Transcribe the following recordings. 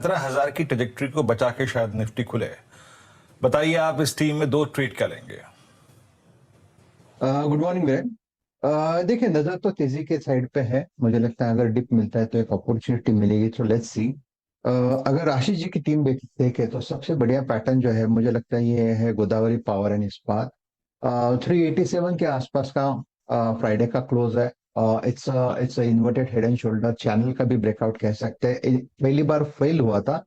17,000 की ट्रेजेक्टरी को बचा के शायद निफ्टी खुले। बताइए आप इस टीम में 2 ट्रेड क्या लेंगे? Good morning ma'am. देखिए, नजर तो तेजी के साइड पे है। मुझे लगता है अगर डिप मिलता है तो एक अपॉर्चुनिटी मिलेगी, तो लेट्स सी। अगर आशीष जी की टीम देखे तो सबसे बढ़िया पैटर्न जो है मुझे लगता है ये है गोदावरी पावर एंड इस्पात। 387 के आसपास का फ्राइडे का क्लोज है। It's inverted head and shoulder channel का भी ब्रेकआउट कह सकते हैं। पहली बार फेल हुआ था।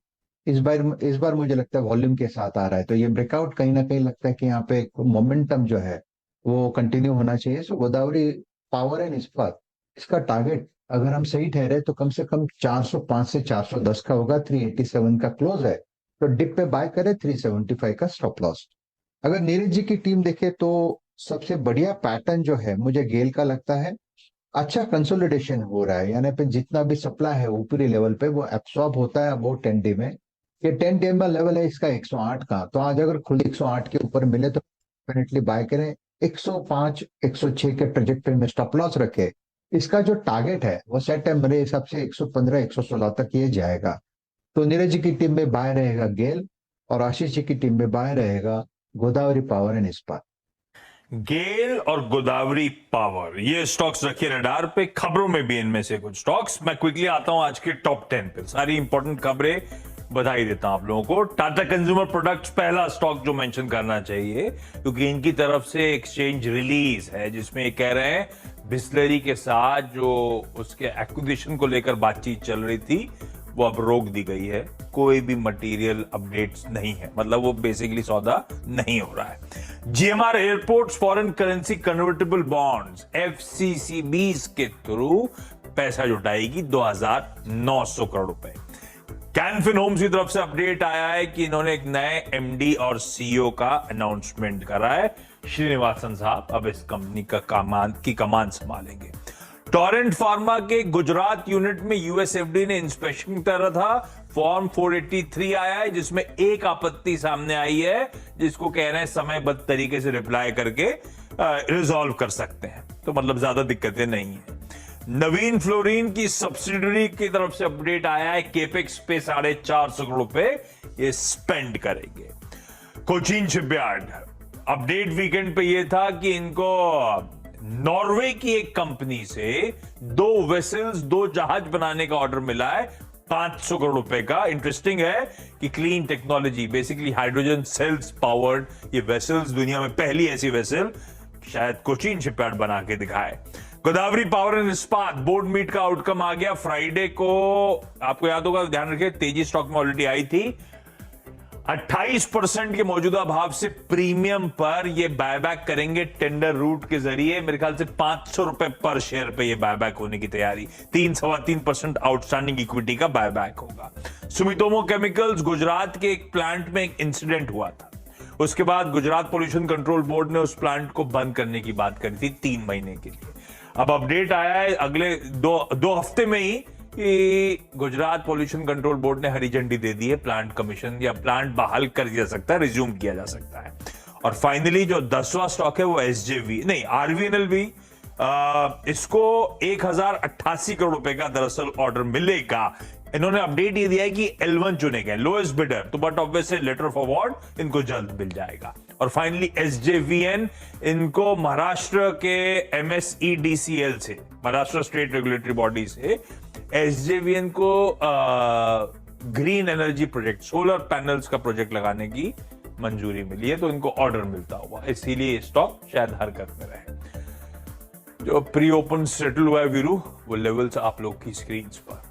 इस बार मुझे लगता है वॉल्यूम के साथ आ रहा है, तो ये ब्रेकआउट कहीं ना कहीं लगता है कि यहाँ पे मोमेंटम जो है वो कंटिन्यू होना चाहिए। सो गोदावरी पावर एंड इस्पात, इसका टारगेट अगर हम सही ठहरे तो कम से कम 405 से 410 का होगा। 387 का क्लोज है, तो डिप पे बाय करे। 375 का स्टॉप लॉस। अगर नीरज जी की टीम देखे तो सबसे बढ़िया पैटर्न जो है मुझे गेल का लगता है। अच्छा कंसोलिडेशन हो रहा है, यानी पे जितना भी सप्लाई है ऊपरी लेवल पे वो एब्सॉर्ब होता है अबाउट 10 डे में। ये 10 डे का लेवल है इसका 108 का, तो आज अगर खुद 108 के ऊपर मिले तो डेफिनेटली बाय करें। 105 106 के ट्रेजेक्टरी में स्टॉप लॉस रखे। इसका जो टारगेट है वो सेट है मेरे हिसाब से 115 116 तक ये जाएगा। तो नीरज जी की टीम में बाय रहेगा गेल, और आशीष जी की टीम में बाय रहेगा गोदावरी पावर एंड इस्पात। गेल और गोदावरी पावर, ये स्टॉक्स रखिए रडार पे। खबरों में भी इनमें से कुछ स्टॉक्स। मैं क्विकली आता हूं आज के टॉप 10 पे। सारी इंपॉर्टेंट खबरें बधाई देता हूं आप लोगों को। टाटा कंज्यूमर प्रोडक्ट्स पहला स्टॉक जो मेंशन करना चाहिए, क्योंकि इनकी तरफ से एक्सचेंज रिलीज है जिसमें ये कह रहे हैं बिस्लरी के साथ जो उसके एक्विजिशन को लेकर बातचीत चल रही थी वो अब रोक दी गई है। कोई भी मटेरियल अपडेट्स नहीं है, मतलब वो बेसिकली सौदा नहीं हो रहा है। GMR airports foreign currency convertible bonds FCCBs के थ्रू पैसा जुटाएगी 2,900 करोड़ रुपए। कैन फिन होम्स की तरफ से अपडेट आया है कि इन्होंने एक नए एमडी और सीईओ का अनाउंसमेंट करा है। श्रीनिवासन साहब अब इस कंपनी का कमान संभालेंगे। टोरेंट फार्मा के गुजरात यूनिट में यूएसएफडी ने इंस्पेक्शन करा था। फॉर्म 483 आया है जिसमें एक आपत्ति सामने आई है जिसको कह रहे हैं समयबद्ध तरीके से रिप्लाई करके रिजॉल्व कर सकते हैं, तो मतलब ज्यादा दिक्कतें नहीं है। नवीन फ्लोरीन की सब्सिडरी की तरफ से अपडेट आया है। केपेक्स पे 450 करोड़ रुपए ये स्पेंड करेंगे। कोचीन शिपयार्ड अपडेट वीकेंड पे ये था कि इनको नॉर्वे की एक कंपनी से 2 वेसल्स 2 जहाज बनाने का ऑर्डर मिला है 500 करोड़ रुपए का। इंटरेस्टिंग है कि clean technology, basically hydrogen cells powered ये वेसल्स, दुनिया में पहली ऐसी वेसल शायद कोचीन शिपयार्ड बना के दिखाए। गोदावरी पावर एंड इस्पात बोर्ड मीट का आउटकम आ गया फ्राइडे को। आपको याद होगा, ध्यान रखिए, तेजी स्टॉक में ऑलरेडी आई थी। 28% के मौजूदा भाव से प्रीमियम पर ये बायबैक करेंगे टेंडर रूट के जरिए। मेरे ख्याल से 500 रुपए पर शेयर पे ये बायबैक होने की तैयारी। 3-3.25% आउटस्टैंडिंग इक्विटी का बायबैक होगा। सुमितोमो केमिकल्स गुजरात के एक प्लांट में एक इंसिडेंट हुआ था, उसके बाद गुजरात पोल्यूशन कंट्रोल बोर्ड ने उस प्लांट को बंद करने की बात करी थी 3 महीने के लिए। अब अपडेट आया है अगले दो हफ्ते में ही कि गुजरात पोल्यूशन कंट्रोल बोर्ड ने हरी झंडी दे दी है। प्लांट कमीशन या प्लांट बहाल कर दिया सकता है, रिज्यूम किया जा सकता है। और फाइनली जो 10वां स्टॉक है वो एसजेवी नहीं आरवीएनएलवी, इसको 1088 करोड़ रुपए का दरअसल ऑर्डर मिलेगा। इन्होंने अपडेट ये दिया है कि L1 चुने गए, लोएस्ट बिडर, तो but obviously letter of award इनको जल्द मिल जाएगा। और फाइनली एसजेवीएन, इनको महाराष्ट्र के एमएसईडीसीएल से, महाराष्ट्र स्टेट रेगुलेटरी बॉडी से एसजेवीएन को green energy project, solar panels का प्रोजेक्ट लगाने की मंजूरी मिली है, तो इनको ऑर्डर मिलता हुआ, इसीलिए स्टॉक शायद हरकत में रहे। जो प्री ओपन सेटल हुआ है वीरू, वो लेवल्स आप लोग की स्क्रीन पर